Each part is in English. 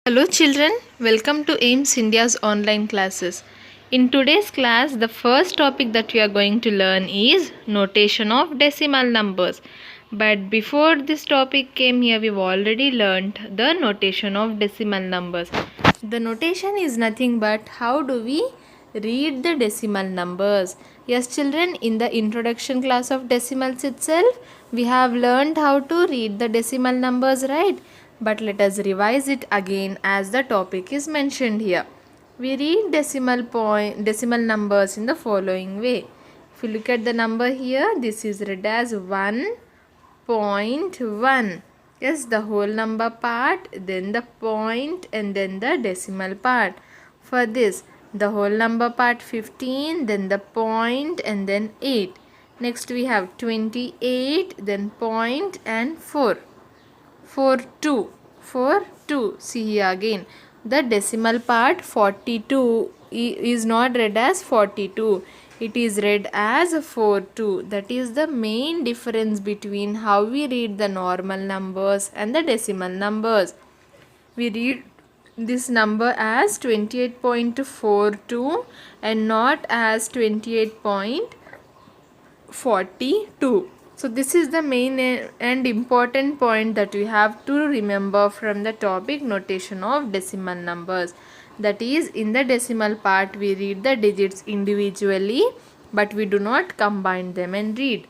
Hello children, welcome to AIMS India's online classes. In today's class, the first topic that we are going to learn is notation of decimal numbers. But before this topic came here, we've already learned the notation of decimal numbers. The notation is nothing but how do we read the decimal numbers. Yes children, in the introduction class of decimals itself, we have learned how to read the decimal numbers, right? But let us revise it again as the topic is mentioned here. We read decimal numbers in the following way. If you look at the number here, this is read as 1.1. Yes, the whole number part, then the point, and then the decimal part. For this, the whole number part 15, then the point, and then 8. Next we have 28, then point and 4. 42. See here again. The decimal part 42 is not read as 42. It is read as 42. That is the main difference between how we read the normal numbers and the decimal numbers. We read this number as 28.42 and not as 28.42. So this is the main and important point that we have to remember from the topic notation of decimal numbers. That is, in the decimal part we read the digits individually, but we do not combine them and read.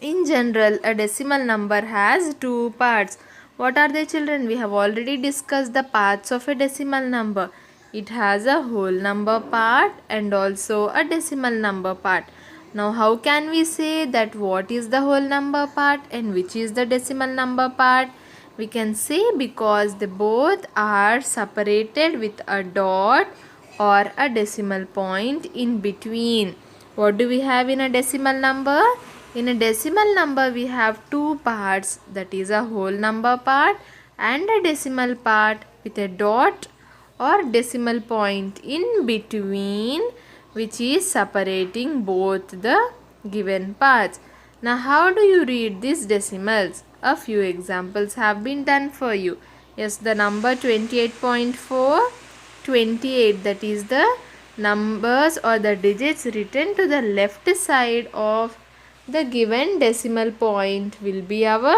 In general, a decimal number has two parts. What are they children? We have already discussed the parts of a decimal number. It has a whole number part and also a decimal number part. Now how can we say that what is the whole number part and which is the decimal number part? We can say because they both are separated with a dot or a decimal point in between. What do we have in a decimal number? In a decimal number we have two parts, that is a whole number part and a decimal part with a dot or decimal point in between, which is separating both the given parts. Now how do you read these decimals? A few examples have been done for you. Yes, the number 28.4, 28, that is the numbers or the digits written to the left side of the given decimal point will be our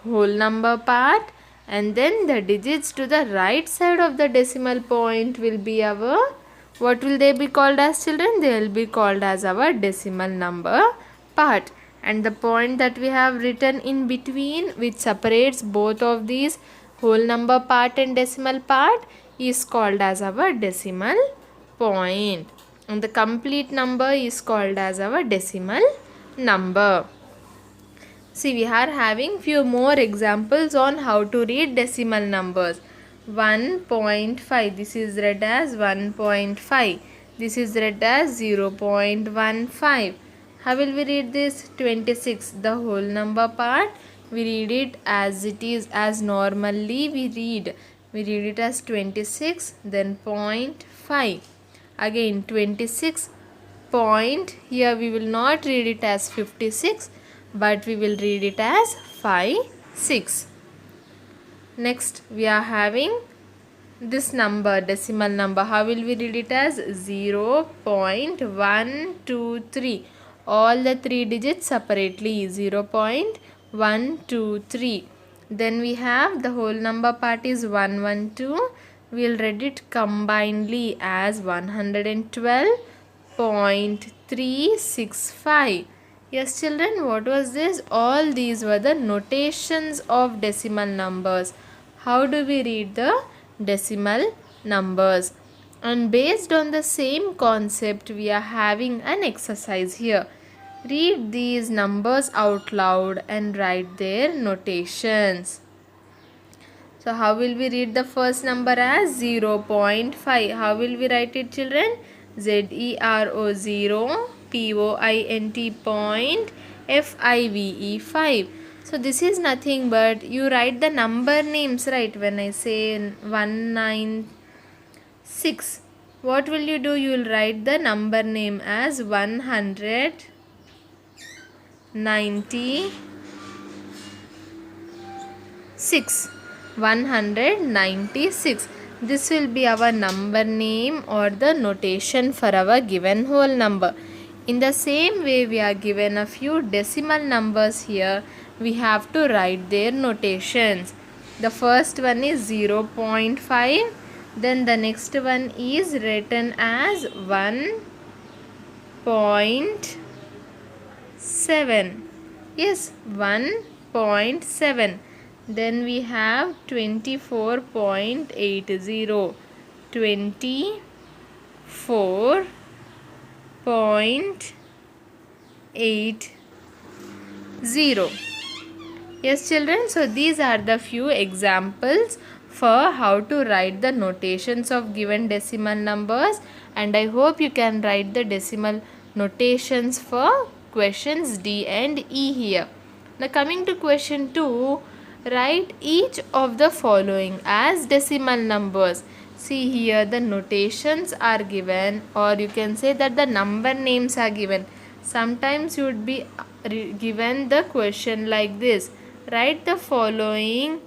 whole number part, and then the digits to the right side of the decimal point will be our, what will they be called as children? They will be called as our decimal number part. And the point that we have written in between, which separates both of these whole number part and decimal part, is called as our decimal point. And the complete number is called as our decimal number. See, we are having few more examples on how to read decimal numbers. 1.5, this is read as 1.5. This is read as 0.15. How will we read this? 26, the whole number part, we read it as it is, as normally we read. We read it as 26, then 0.5. Again 26 point, here we will not read it as 56, but we will read it as 6. Next we are having this number, decimal number. How will we read it as? 0.123. All the three digits separately, 0.123. Then we have the whole number part is 112. We will read it combinedly as 112.365. Yes children, what was this? All these were the notations of decimal numbers. How do we read the decimal numbers? And based on the same concept, we are having an exercise here. Read these numbers out loud and write their notations. So how will we read the first number as? 0.5. How will we write it children? Z-E-R-O 0, P-O-I-N-T point, F-I-V-E 5. So this is nothing but you write the number names, right? When I say 196, what will you do? You will write the number name as 196. 196. This will be our number name or the notation for our given whole number. In the same way, we are given a few decimal numbers here. We have to write their notations. The first one is 0.5. Then the next one is written as 1.7. Yes, 1.7. Then we have 24.80. 24.80. Yes, children, so these are the few examples for how to write the notations of given decimal numbers, and I hope you can write the decimal notations for questions D and E here. Now coming to question 2, write each of the following as decimal numbers. See here the notations are given, or you can say that the number names are given. Sometimes you would be given the question like this. Write the following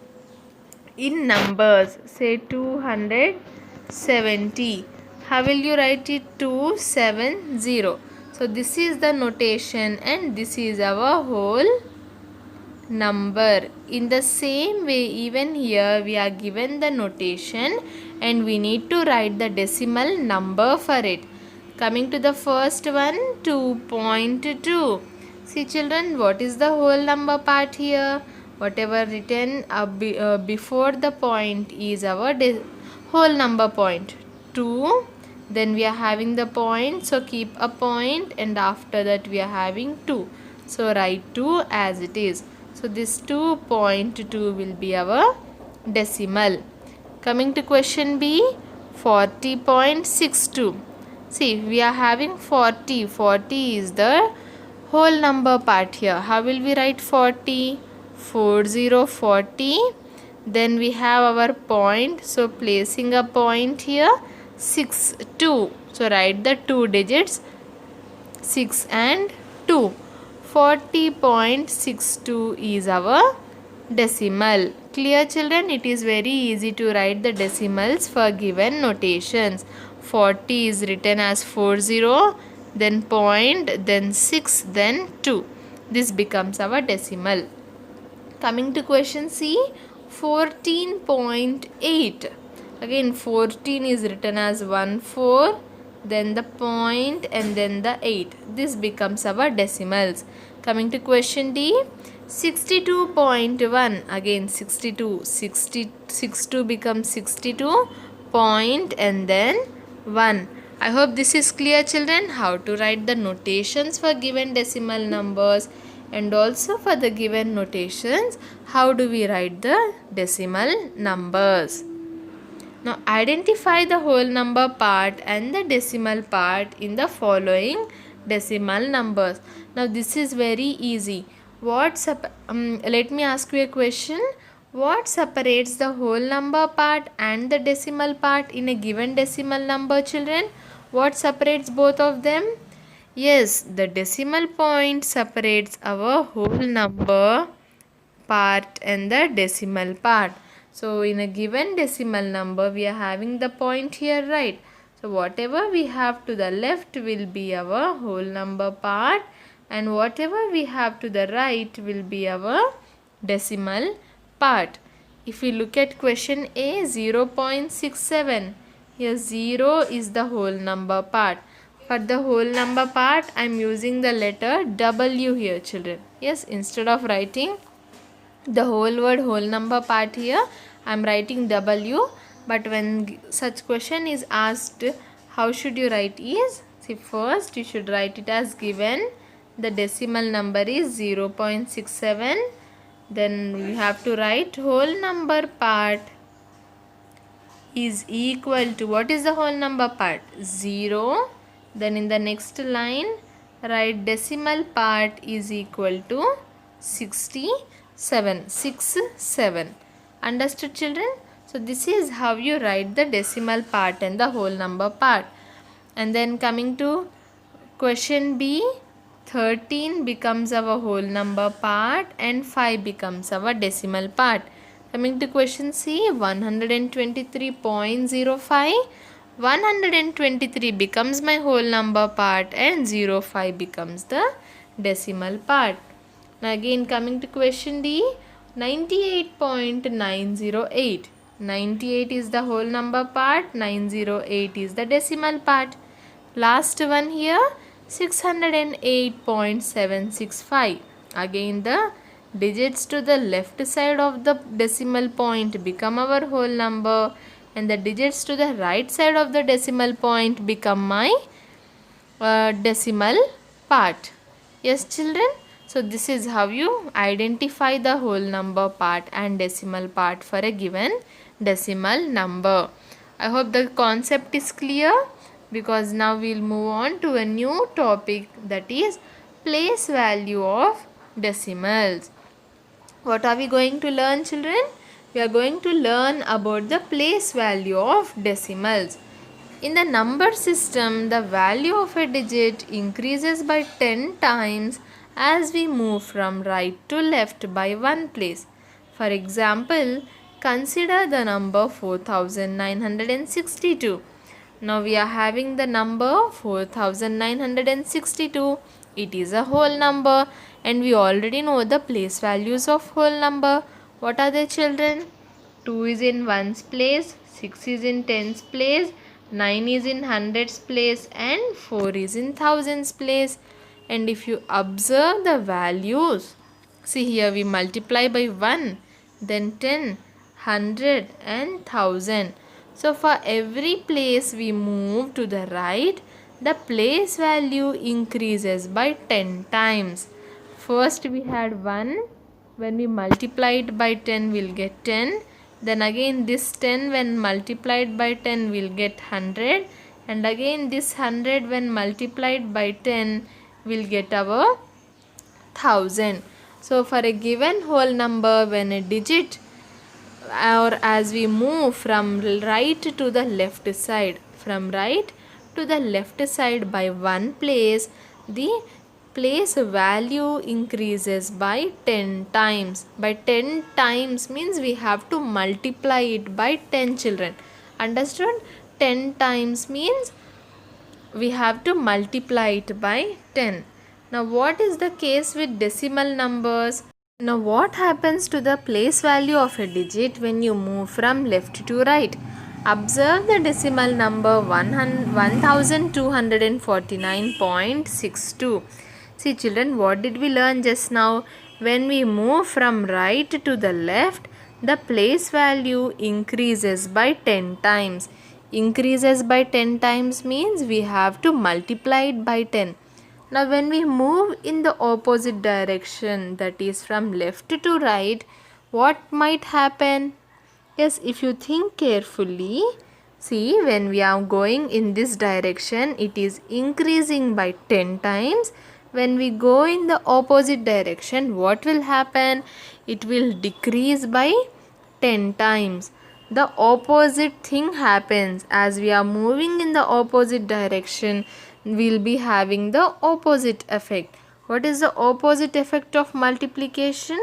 in numbers. Say 270. How will you write it? 270. So this is the notation and this is our whole number. In the same way, even here we are given the notation and we need to write the decimal number for it. Coming to the first one, 2.2. See children, what is the whole number part here? Whatever written before the point is our whole number point. 2. Then we are having the point, so keep a point, and after that we are having 2. So write 2 as it is. So this 2.2 will be our decimal. Coming to question B, 40.62. See, we are having 40. 40 is the whole number part here. How will we write 40? 40. Then we have our point. So placing a point here, 6, 2. So write the 2 digits, 6 and 2. 40.62 is our decimal. Clear children? It is very easy to write the decimals for given notations. 40 is written as 40, then point, then 6, then 2. This becomes our decimal. Coming to question C, 14.8. Again 14 is written as 14, then the point and then the 8. This becomes our decimals. Coming to question D, 62.1. Again 62 becomes 62 point and then 1. I hope this is clear children, how to write the notations for given decimal numbers, and also for the given notations how do we write the decimal numbers. Now identify the whole number part and the decimal part in the following decimal numbers. Now this is very easy. Let me ask you a question. What separates the whole number part and the decimal part in a given decimal number, children? What separates both of them? Yes, the decimal point separates our whole number part and the decimal part. So in a given decimal number, we are having the point here, right? So whatever we have to the left will be our whole number part, and whatever we have to the right will be our decimal part. If we look at question A, 0.67. Here 0 is the whole number part. For the whole number part, I am using the letter W here, children. Yes, instead of writing the whole word whole number part here, I am writing W. But when such question is asked, how should you write is, see, first you should write it as given. The decimal number is 0.67. Then we have to write whole number part is equal to, what is the whole number part? 0. Then in the next line, write decimal part is equal to 67. 67. Understood children? So this is how you write the decimal part and the whole number part. And then coming to question B, 13 becomes our whole number part and 5 becomes our decimal part. Coming to question C, 123.05. 123 becomes my whole number part and 05 becomes the decimal part. Now again coming to question D, 98.908. 98 is the whole number part, 908 is the decimal part. Last one here, 608.765. Again the digits to the left side of the decimal point become our whole number and the digits to the right side of the decimal point become my decimal part. Yes children, so this is how you identify the whole number part and decimal part for a given decimal number. I hope the concept is clear, because now we will move on to a new topic, that is place value of decimals. What are we going to learn children? We are going to learn about the place value of decimals. In the number system, the value of a digit increases by 10 times as we move from right to left by one place. For example, consider the number 4962. Now we are having the number 4962. It is a whole number and we already know the place values of whole number. What are they children? 2 is in ones place, 6 is in tens place, 9 is in hundreds place and 4 is in thousands place. And if you observe the values, see here we multiply by 1, then 10, 100 and 1000. So for every place we move to the right, the place value increases by 10 times. First we had 1, when we multiply it by 10 we'll get 10. Then again this 10 when multiplied by 10 we'll get 100. And again this 100 when multiplied by 10 we'll get our 1000. So for a given whole number, when a digit or as we move from right to the left side, from right to the left side by one place, the place value increases by 10 times. By 10 times means we have to multiply it by 10 children. Understood? 10 times means we have to multiply it by 10. Now what is the case with decimal numbers? Now what happens to the place value of a digit when you move from left to right? Observe the decimal number 1249.62. See children, what did we learn just now? When we move from right to the left, the place value increases by 10 times. Increases by 10 times means we have to multiply it by 10. Now when we move in the opposite direction, that is from left to right, what might happen? Yes, if you think carefully, see when we are going in this direction, it is increasing by 10 times. When we go in the opposite direction, what will happen? It will decrease by 10 times. The opposite thing happens. As we are moving in the opposite direction, we will be having the opposite effect. What is the opposite effect of multiplication?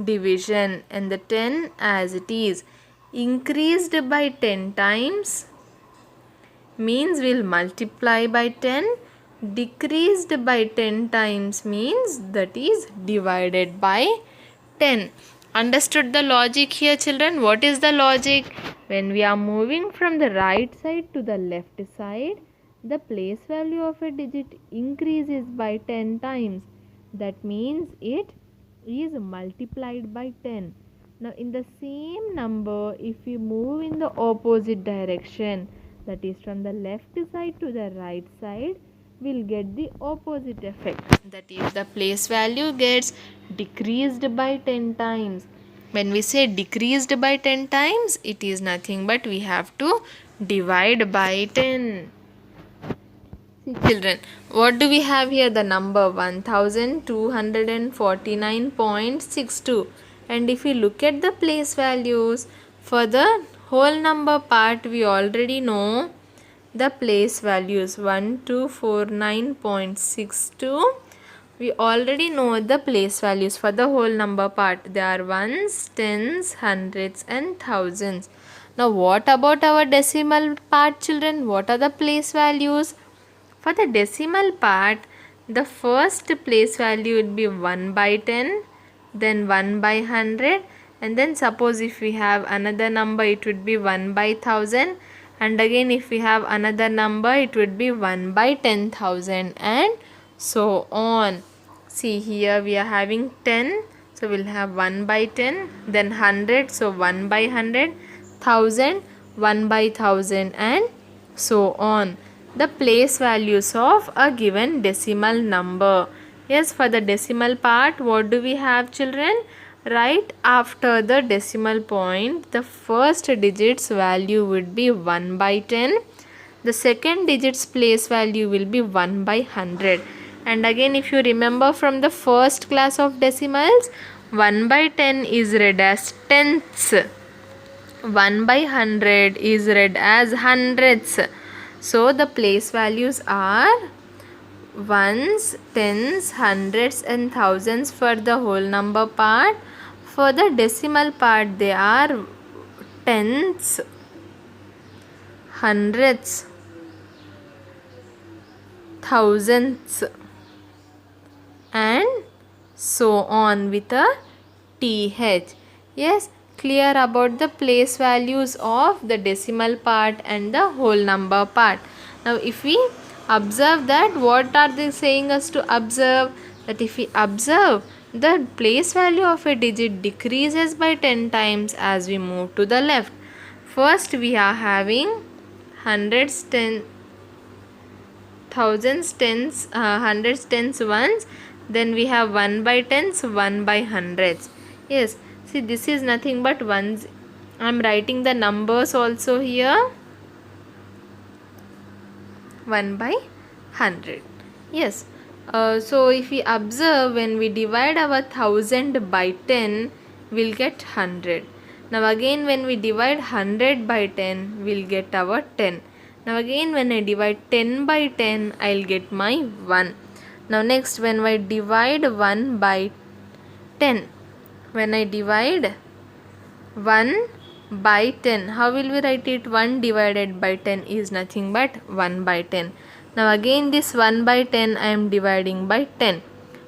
Division. And the 10 as it is increased by 10 times means we will multiply by 10. Decreased by 10 times means that is divided by 10. Understood the logic here children? What is the logic? When we are moving from the right side to the left side, the place value of a digit increases by 10 times. That means it is multiplied by 10. Now in the same number, if we move in the opposite direction, that is from the left side to the right side, we'll get the opposite effect. That is the place value gets decreased by 10 times. When we say decreased by 10 times, it is nothing but we have to divide by 10. See children, what do we have here? The number 1249.62. And if we look at the place values, for the whole number part we already know the place values 1249.62, We already know the place values for the whole number part. They are ones, tens, hundreds and thousands. Now what about our decimal part, children? What are the place values? For the decimal part, the first place value would be 1 by 10, then 1 by 100, and then suppose if we have another number, it would be 1 by 1000, and again if we have another number, it would be 1 by 10,000, and so on. See, here we are having 10, so we'll have 1 by 10, then 100, so 1 by 100, 1000, 1 by 1000, and so on. The place values of a given decimal number. Yes, for the decimal part, what do we have, children? Right after the decimal point, the first digit's value would be 1 by 10. The second digit's place value will be 1 by 100. And again, if you remember from the first class of decimals, 1 by 10 is read as tenths. 1 by 100 is read as hundredths. So the place values are ones, tens, hundreds and thousands for the whole number part. For the decimal part, they are tenths, hundredths, thousands and so on with a th. Yes, clear about the place values of the decimal part and the whole number part. Now if we observe that, what are they saying us to observe? That if we observe, the place value of a digit decreases by 10 times as we move to the left. First we are having hundreds, thousands, tens, hundreds, tens, ones. Then we have 1 by tens, 1 by hundreds. Yes, see, this is nothing but ones. I am writing the numbers also here. 1 by 100. Yes. So if we observe, when we divide our 1000 by 10, we'll get 100. Now again when we divide 100 by 10, we'll get our 10. Now again when I divide 10 by 10, I'll get my 1. Now next, when I divide 1 by 10, when I divide 1 by 10, how will we write it? 1 divided by 10 is nothing but 1 by 10. Now again this 1 by 10 I am dividing by 10.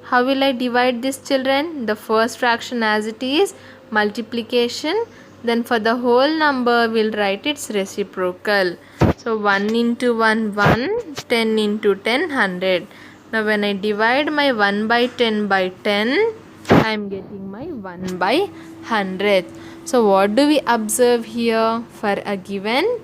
How will I divide this, children? The first fraction as it is, multiplication. Then for the whole number we'll write its reciprocal. So 1 into 1, 1, 10 into 10, 100. Now when I divide my 1 by 10 by 10, I am getting my 1 by 100. So what do we observe here? For a given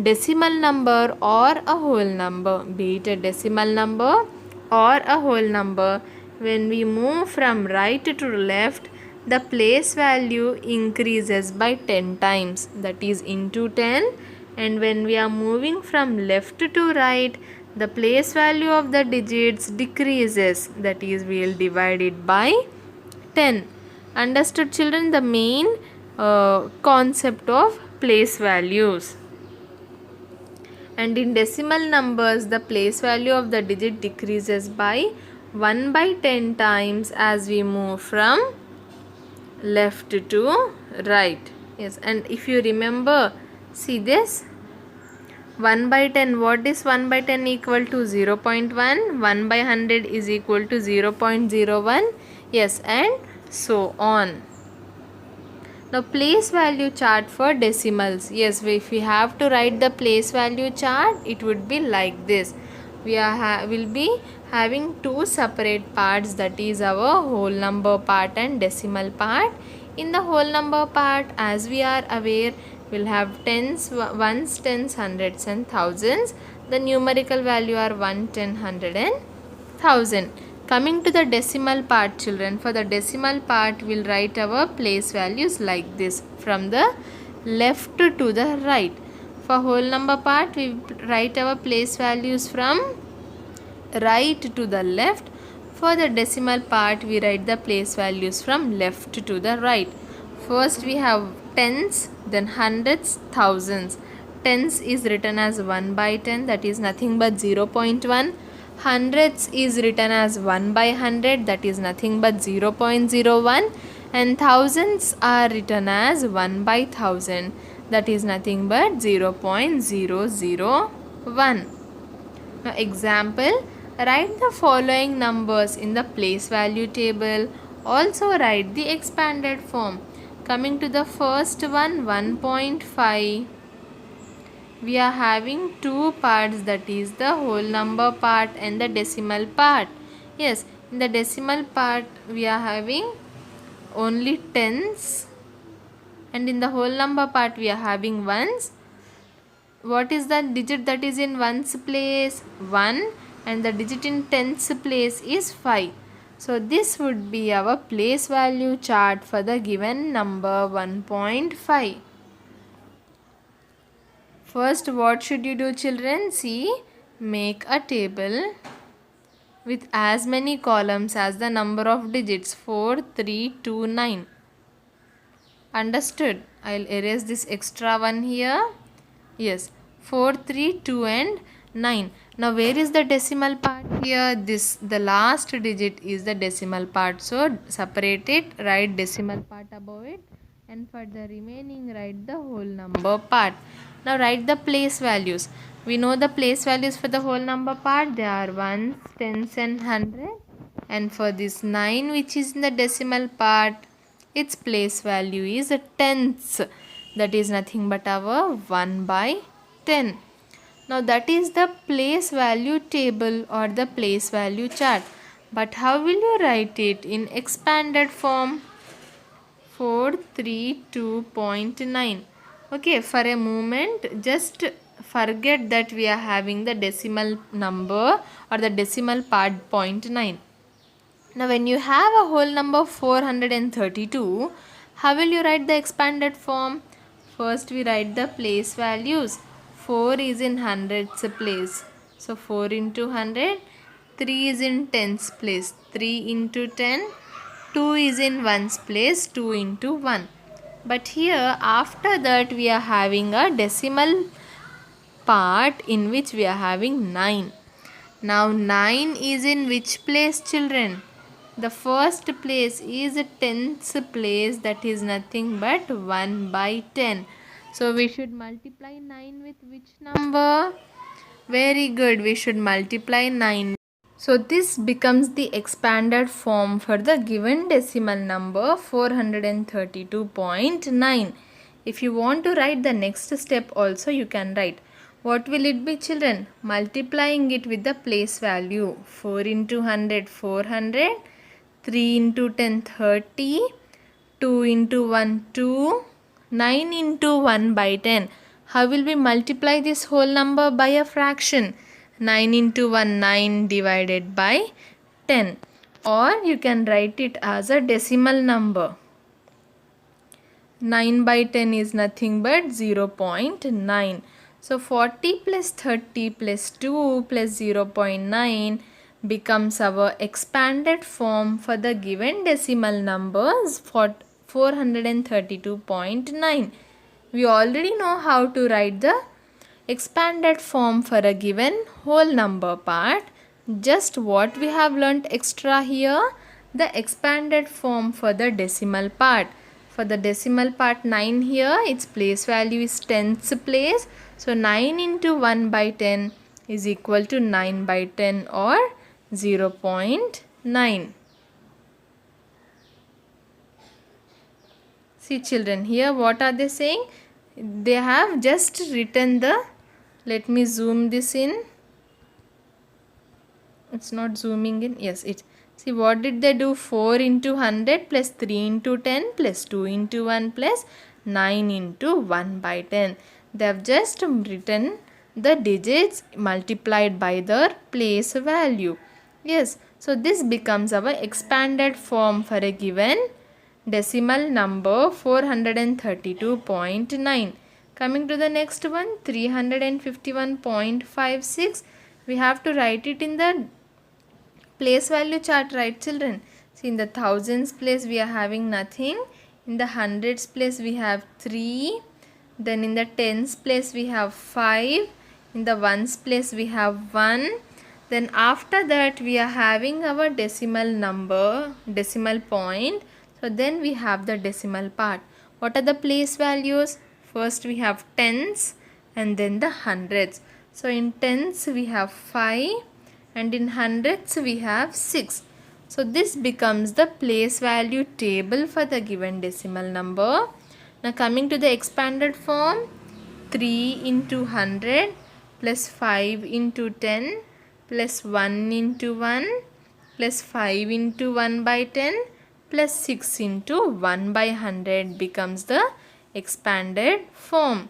decimal number or a whole number, be it a decimal number or a whole number, when we move from right to left, the place value increases by 10 times, that is into 10. And when we are moving from left to right, the place value of the digits decreases, that is we will divide it by 10. Understood, children, the main concept of place values? And in decimal numbers, the place value of the digit decreases by 1 by 10 times as we move from left to right. Yes, and if you remember, see this 1 by 10, what is 1 by 10 equal to? 0.1. 1 by 100 is equal to 0.01. Yes, and so on. Now place value chart for decimals. Yes, if we have to write the place value chart, it would be like this. We will be having two separate parts, that is our whole number part and decimal part. In the whole number part, as we are aware, we'll have tens, ones, tens, hundreds and thousands. The numerical value are 1, 10, 100 and 1000. Coming to the decimal part, children, for the decimal part, we'll write our place values like this, from the left to the right. For whole number part, we write our place values from right to the left. For the decimal part, we write the place values from left to the right. First we have tens, then hundreds, thousands. Tens is written as 1 by 10, that is nothing but 0.1. Hundreds is written as 1 by 100, that is nothing but 0.01, and thousands are written as 1 by 1000, that is nothing but 0.001. Now example, write the following numbers in the place value table. Also write the expanded form. Coming to the first one, 1.5. We are having two parts, that is the whole number part and the decimal part. Yes, in the decimal part we are having only tens, and in the whole number part we are having ones. What is the digit that is in ones place? 1, and the digit in tens place is 5. So this would be our place value chart for the given number 1.5. First, what should you do, children? See, make a table with as many columns as the number of digits, 4, 3, 2, 9. Understood? I'll erase this extra one here. Yes, 4, 3, 2 and 9. Now where is the decimal part here? The last digit is the decimal part. So separate it, write decimal part above it, and for the remaining write the whole number part. Now write the place values. We know the place values for the whole number part. They are ones, tens and hundreds. And for this 9 which is in the decimal part, its place value is a tenths, that is nothing but our 1 by 10. Now that is the place value table or the place value chart. But how will you write it in expanded form? 432.9. Okay, for a moment just forget that we are having the decimal number or the decimal part 0.9. Now when you have a whole number 432, how will you write the expanded form? First we write the place values. 4 is in hundreds place. So 4 into 100. 3 is in tens place. 3 into 10. 2 is in ones place. 2 into 1. But here after that we are having a decimal part in which we are having 9. Now 9 is in which place, children? The first place is a tens place, that is nothing but 1 by 10. So we should multiply 9 with which number? Very good, we should multiply 9. So this becomes the expanded form for the given decimal number 432.9. If you want to write the next step also, you can write. What will it be, children? Multiplying it with the place value. 4 into 100, 400. 3 into 10, 30. 2 into 1, 2. 9 into 1 by 10. How will we multiply this whole number by a fraction? 9 into 1, 9 divided by 10. Or you can write it as a decimal number. 9 by 10 is nothing but 0.9. So 40 plus 30 plus 2 plus 0.9 becomes our expanded form for the given decimal numbers for 432.9. We already know how to write the expanded form for a given whole number part. Just what we have learnt extra here, the expanded form for the decimal part. For the decimal part 9 here, its place value is tens place. So 9 into 1 by 10 is equal to 9 by 10 or 0.9. See children, here what are they saying? They have just written the, let me zoom this in. It's not zooming in. Yes, it. See what did they do? 4 into 100 plus 3 into 10 plus 2 into 1 plus 9 into 1 by 10. They have just written the digits multiplied by their place value. Yes, so this becomes our expanded form for a given decimal number 432.9. Coming to the next one, 351.56. We have to write it in the place value chart, right children? See, in the thousands place we are having nothing. In the hundreds place we have 3. Then in the tens place we have 5. In the ones place we have 1. Then after that we are having our decimal number, decimal point. So then we have the decimal part. What are the place values? First we have tens and then the hundreds. So in tens we have 5 and in hundreds we have 6. So this becomes the place value table for the given decimal number. Now coming to the expanded form, 3 into 100 plus 5 into 10 plus 1 into 1 plus 5 into 1 by 10 plus 6 into 1 by 100 becomes the expanded form.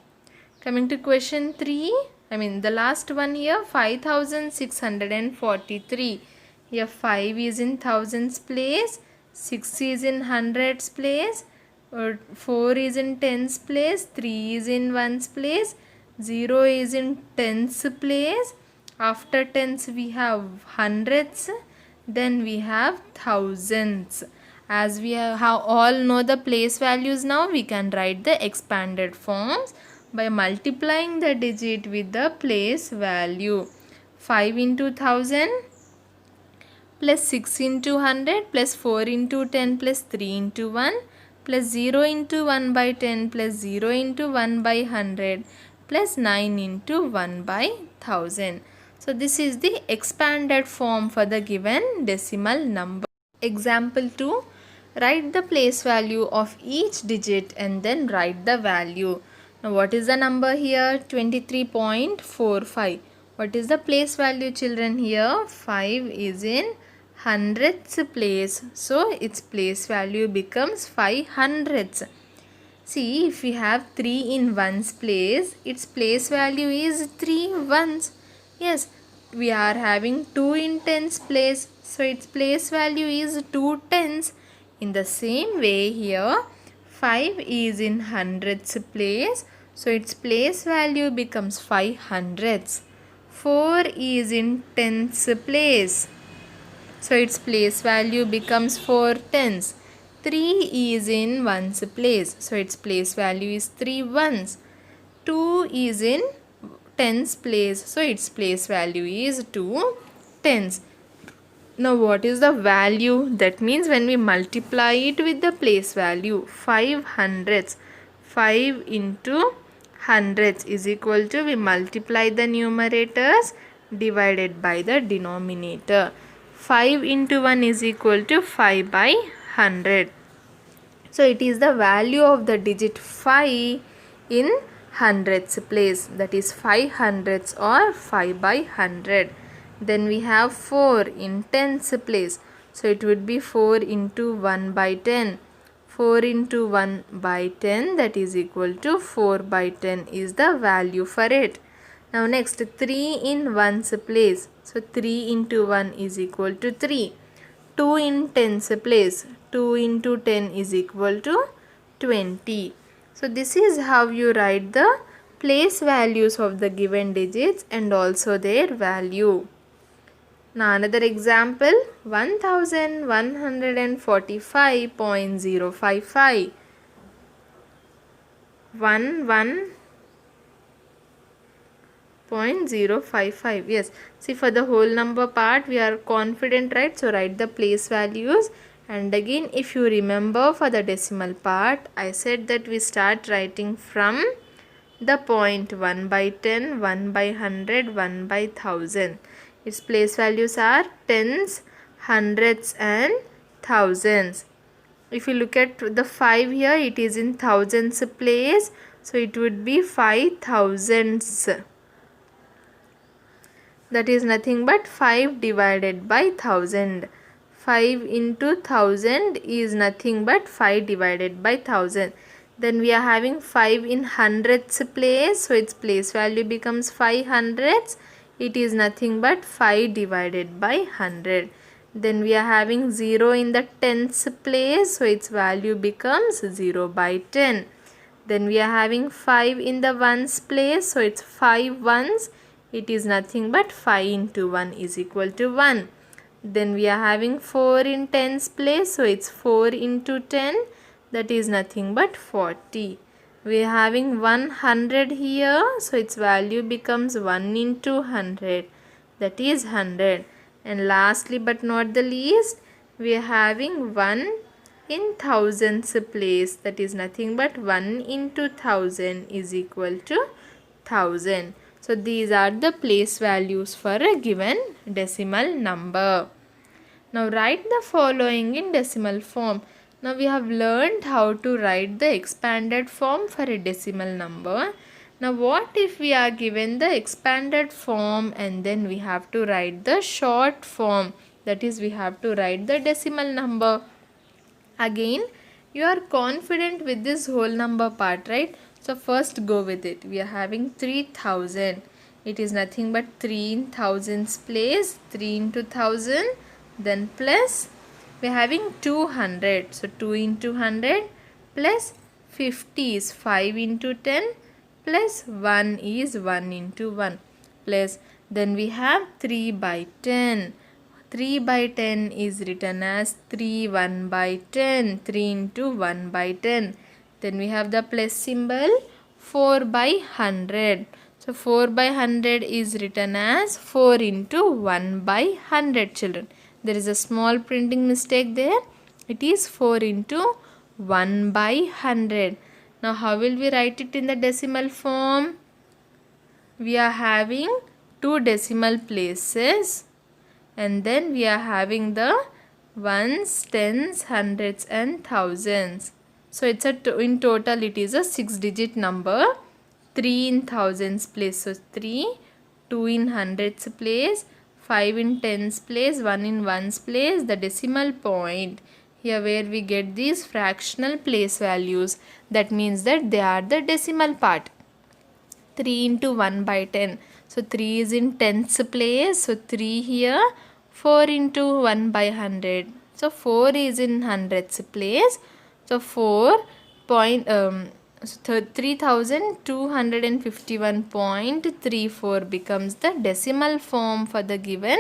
Coming to question 3, the last one here, 5643. Here 5 is in thousands place, 6 is in hundreds place, 4 is in tens place, 3 is in ones place, 0 is in tens place. After tens we have hundreds, then we have thousands. As we have all know the place values now, we can write the expanded forms by multiplying the digit with the place value. 5 into 1000 plus 6 into 100 plus 4 into 10 plus 3 into 1 plus 0 into 1 by 10 plus 0 into 1 by 100 plus 9 into 1 by 1000. So this is the expanded form for the given decimal number. Example 2. Write the place value of each digit and then write the value. Now what is the number here? 23.45. What is the place value, children, here? 5 is in hundredths place. So its place value becomes 5 hundredths. See, if we have 3 in ones place, its place value is 3 ones. Yes, we are having 2 in tens place. So its place value is 2 tens. In the same way here, 5 is in hundredths place. So its place value becomes 5 hundredths. 4 is in tens place. So its place value becomes 4 tens. 3 is in ones place. So its place value is 3 ones. 2 is in tens place. So its place value is 2 tens. Now what is the value? That means when we multiply it with the place value, 5 hundredths. 5 into hundreds is equal to, we multiply the numerators divided by the denominator. 5 into 1 is equal to 5 by 100. So it is the value of the digit 5 in hundredths place, that is 5 hundredths or 5 by 100. Then we have 4 in tens place. So it would be 4 into 1 by 10. 4 into 1 by 10, that is equal to 4 by 10 is the value for it. Now next, 3 in ones place. So 3 into 1 is equal to 3. 2 in tens place. 2 into 10 is equal to 20. So this is how you write the place values of the given digits and also their value. Now another example, 1145.055. 11.055. Yes, see, for the whole number part we are confident, right? So write the place values. And again, if you remember, for the decimal part I said that we start writing from the point 1 by 10, 1 by 100, 1 by 1000. Its place values are tens, hundreds and thousands. If you look at the 5 here, it is in thousands place. So it would be 5 thousands. That is nothing but 5 divided by 1000. 5 into 1000 is nothing but 5 divided by 1000. Then we are having 5 in hundredths place. So its place value becomes 5 hundredths. It is nothing but 5 divided by 100. Then we are having 0 in the tens place. So its value becomes 0 by 10. Then we are having 5 in the ones place. So it's 5 ones. It is nothing but 5 into 1 is equal to 1. Then we are having 4 in tens place. So it's 4 into 10. That is nothing but 40. We are having 100 here. So its value becomes 1 into 100. that is 100. And lastly but not the least, we are having 1 in thousands place, that is nothing but 1 into 1000 is equal to 1000. So these are the place values for a given decimal number. Now write the following in decimal form. Now we have learned how to write the expanded form for a decimal number. Now what if we are given the expanded form and then we have to write the short form, that is we have to write the decimal number. Again, you are confident with this whole number part, right? So first go with it. We are having 3000. It is nothing but 3 in thousands place, 3 into 1000, then plus we are having 200. So 2 into 100 plus 50 is 5 into 10 plus 1 is 1 into 1 plus then we have 3 by 10. 3 by 10 is written as 3 1 by 10, 3 into 1 by 10. Then we have the plus symbol 4 by 100. So 4 by 100 is written as 4 into 1 by 100 children. There is a small printing mistake there. It is 4 into 1 by 100. Now how will we write it in the decimal form? We are having two decimal places and then we are having the ones, tens, hundreds and thousands. So it's in total it is a 6-digit number. 3 in thousands place, so 3, 2 in hundreds place, 5 in tens place, 1 in ones place, the decimal point. Here where we get these fractional place values, that means that they are the decimal part. 3 into 1 by 10. So 3 is in tens place. So 3 here. 4 into 1 by 100. So 4 is in hundreds place. So 3251.34 becomes the decimal form for the given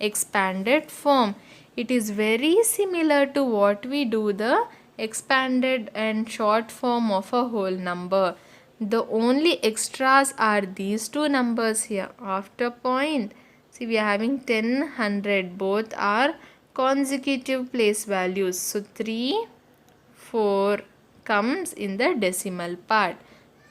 expanded form. It is very similar to what we do the expanded and short form of a whole number. The only extras are these two numbers here. After point, see we are having 10, 100. Both are consecutive place values. So 3, 4 comes in the decimal part.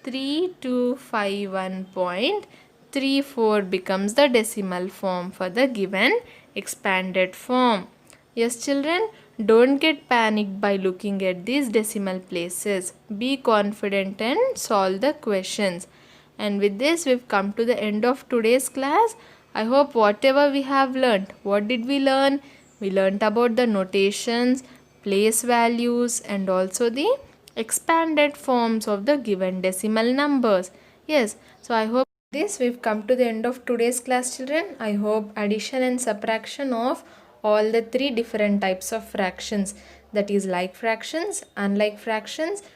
3251.34 becomes the decimal form for the given expanded form. Yes children, don't get panicked by looking at these decimal places. Be confident and solve the questions. And with this we've come to the end of today's class. I hope whatever we have learned, what did we learn? We learned about the notations, place values and also the expanded forms of the given decimal numbers. Yes, so I hope this we've come to the end of today's class children. I hope addition and subtraction of all the three different types of fractions, that is like fractions, unlike fractions and